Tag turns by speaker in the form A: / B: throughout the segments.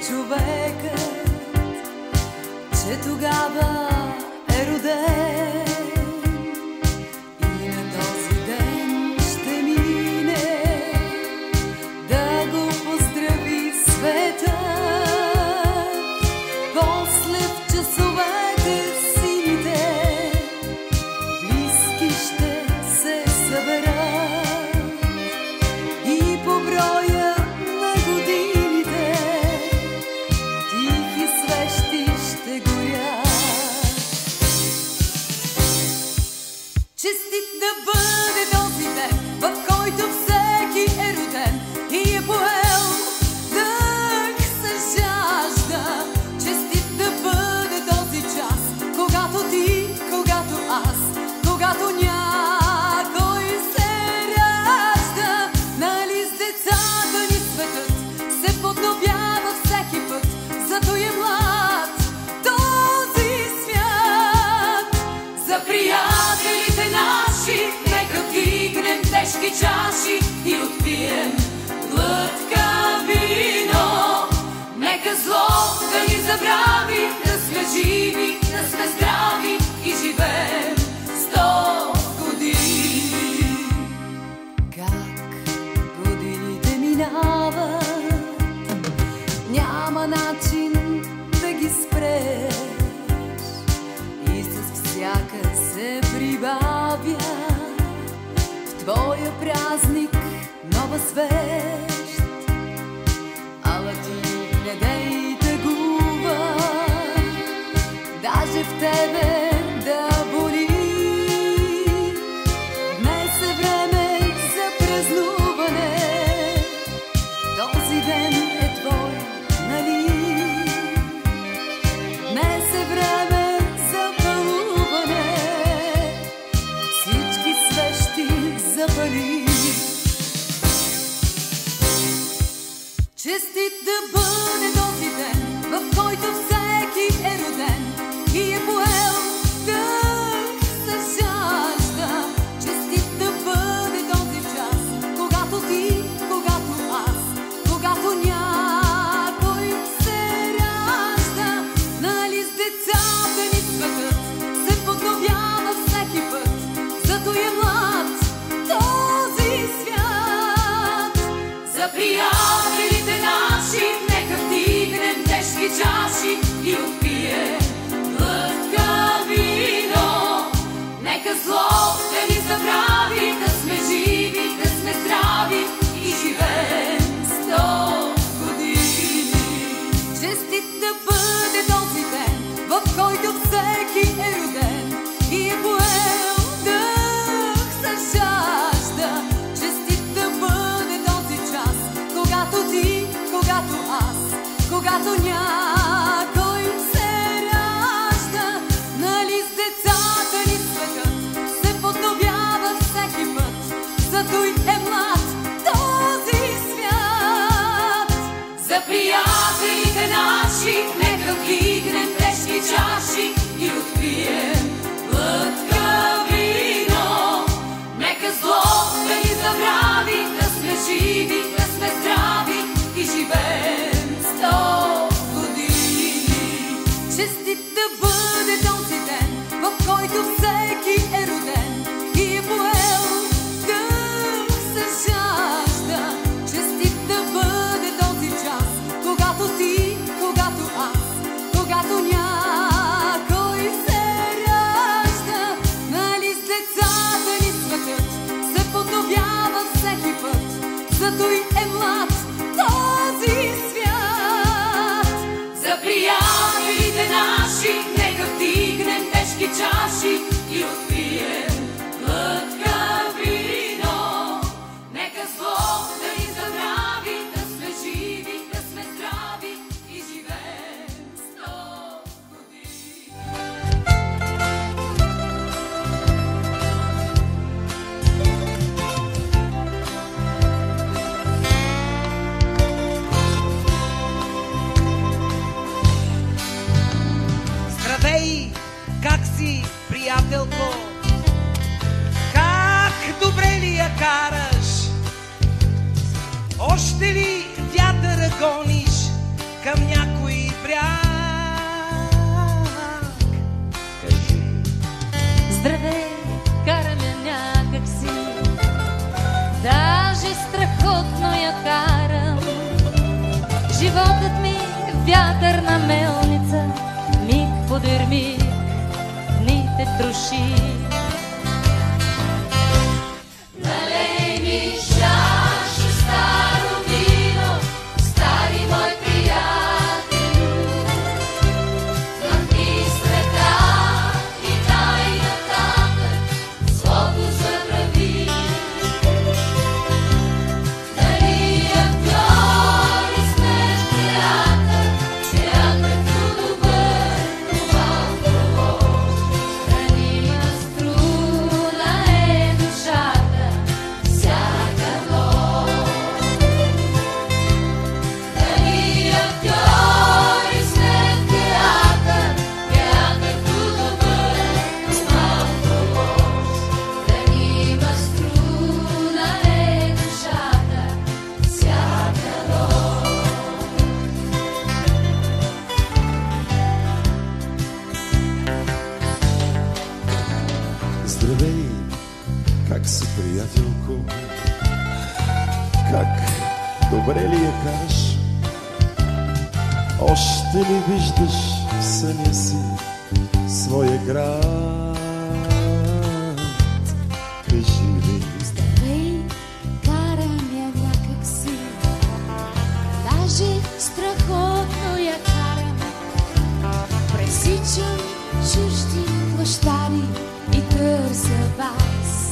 A: човекът, че тогава е роден и на този ден ще мине да го поздрави светът. После в часовете сините близки ще се съберат и по броя на годините тихи свещи ще горят. Честит да бъде този ден, в който всеки е роден и е поел дъх с жажда. Честит да бъде този час, когато ти, когато аз, когато някой се ражда. Нали с децата ни светът се подновява всеки път, зато е млад този свят. За приятелите наши нека вдигнем тежки чаши и отпием глътка вино. Нека зло да ни забрави, да сме живи, да сме здрави и живеем 100 години. Как годините минават, няма начин да ги спреш и с всяка се прибавя в твоя празник нова свещ. Ала ти не дей тъгува, даже в тебе да боли. Днес е време за празнуване, този ден е твой, нали? Днес е време за пълуване, всички свещи запали. Честит да бъде този ден, в който всеки е роден и е поел дъх с жажда. Честит да бъде този час, когато ти, когато аз, когато някой се ражда. Нали с децата ни светът се подновява всеки път, зато е млад този свят. За приятелите наши нека вдигнем тежки чаши и отпием глътка вино. Нека зло да ни забрави, да сме живи, да сме здрави и живеем 100 години. Честит да бъде този ден, в който всеки е роден и е поел дъх с жажда. Честит да бъде този час, когато ти, когато аз, когато някой се ражда. Нали с децата ни светът се подновява всеки път, зато и е млад този свят. За приятелите наши нека вдигнем тежки чаши и отпием глътка вино. Нека зло да ни забрави, да сме живи, да сме здрави и живеем 100 години. Честит да бъде този ден, в който всеки е роден и е поел дъх с жажда. Честит да бъде този час, когато ти, когато аз, когато някой се ражда. Нали с децата ни светът се подновява всеки път, зато и е млад този свят. За приятелите наши нека вдигнем тежки чаши и отпием глътка вино. Нека зло да ни забрави, да сме живи, да сме здрави и живеем 100 години.
B: Здравей! Как си, приятелко? Как добре ли я караш? Още ли вятъра гониш? към някой бряг. Кажи:
A: здравей, караме някак си, даже страхотно я карам. Животът ми вятърна мелница, миг подир миг ни те троши. Налей ми чаша старо вино, стари мой приятелю. Махни с ръка и дай нататък злото забрави. Дали актьор и смеш театър, театър ту добър, малко лош. Ранима струна е душата, всяка нощ. Дали актьор и смеш театър, театър ту добър, малко лош. Ранима струна е душата, всяка нощ.
C: Здравей, как си, приятелко? Как добре ли я караш? Още ли виждаш в съня си своя град? Кажи ми.
A: Здравей, карам я някак си, даже страхотно я карам. Пресичам чужди площади и търся вас,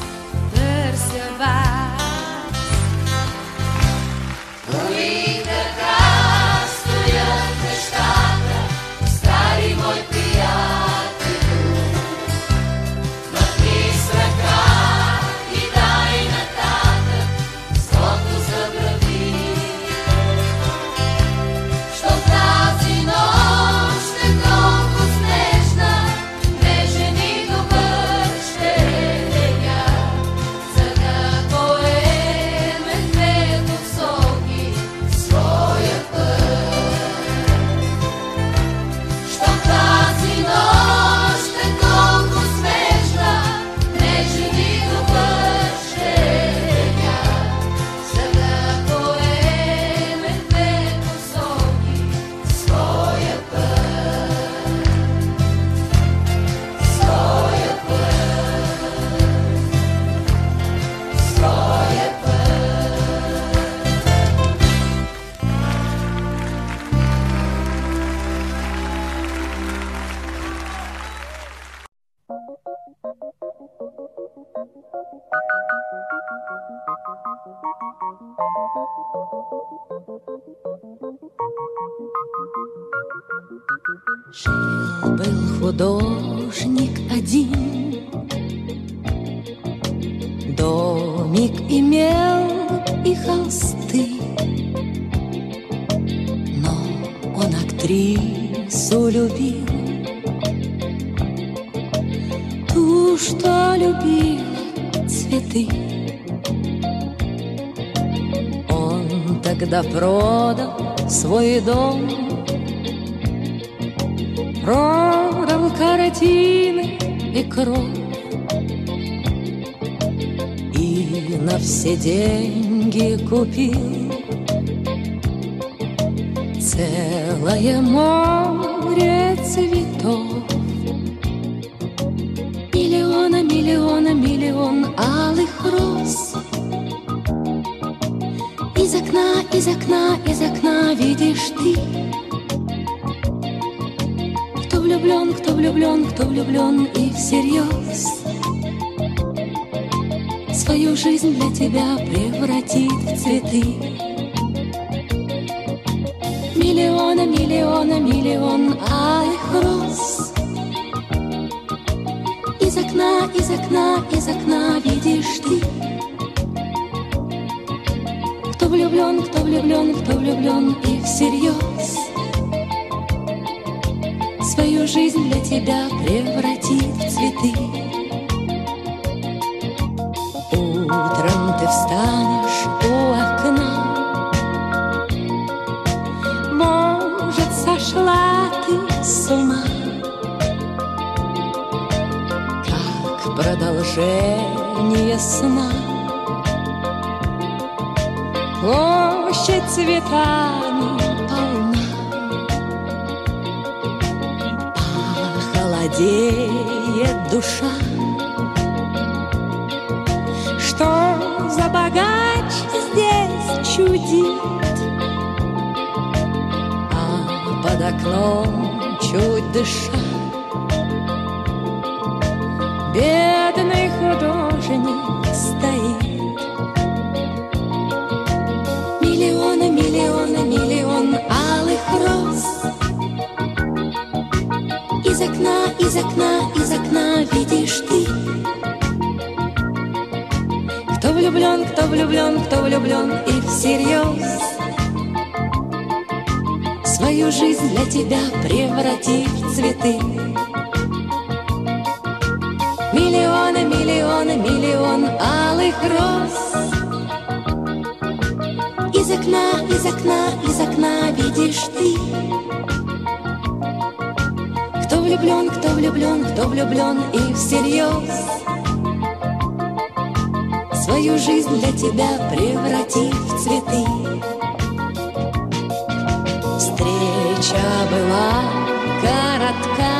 A: търся вас. Кои така стоят нещата, стари мой приятелю. Махни с ръка и дай нататък злото забрави. Що тази нощ е толкова снежна, нежен и добър ще е деня, за да поеме две посоки своя път. Що тази нощ е толкова снежна, нежен и добър ще е деня, за да поеме две посоки своя път, своя път, своя път. Жил-был художник один, домик имел и холсты, но он актрису любил, ту, что любила цветы. Он тогда продал свой дом, продал картины и кровь, и на все деньги купил целое море цветов. Миллиона, миллиона, миллион алых роз. Из окна, из окна, из окна видишь ты. Кто влюблен, кто влюблен, кто влюблен и всерьез свою жизнь для тебя превратит в цветы. Миллиона, миллиона, миллион алых роз. Из окна, из окна, из окна видишь ты. Кто влюблен, кто влюблен, кто влюблен и всерьез свою жизнь для тебя превратит в цветы. Утром ты встанешь у окна, сошла ты с ума, как продолжение сна. Площадь цветами полна, похолодеет душа. Что за богач здесь чудит, а под окном чуть дыша бедный художник стоит. Миллионы, миллионы, миллион алых роз. Из окна, из окна, из окна видишь ты. Кто влюблен, кто влюблен, кто влюблен и всерьез свою жизнь для тебя превратит в цветы. Миллионы, миллионы, миллион алых роз. Из окна, из окна, из окна видишь ты. Кто влюблен, кто влюблен, кто влюблен и всерьез свою жизнь для тебя превратив в цветы. Встреча была коротка,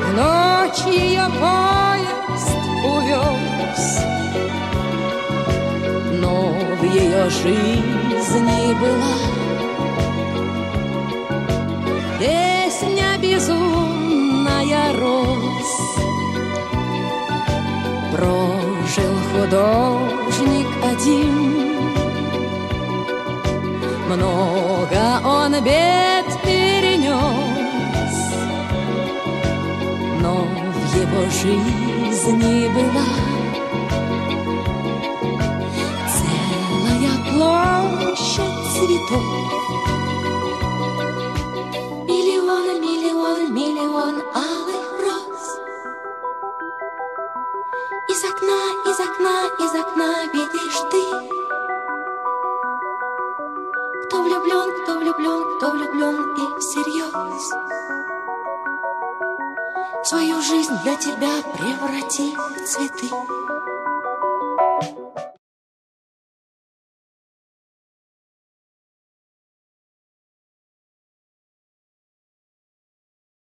A: в ночь ее поезд увез, но в ее жизни была песня безумная роз. Прожил художник один, много он бед перенес, но в его жизни была целая площадь цветов. Миллион, миллион, миллион алых роз. Из окна, из окна, из окна видишь ты. Кто влюблен, кто влюблен, кто влюблен и всерьез свою жизнь для тебя преврати в цветы.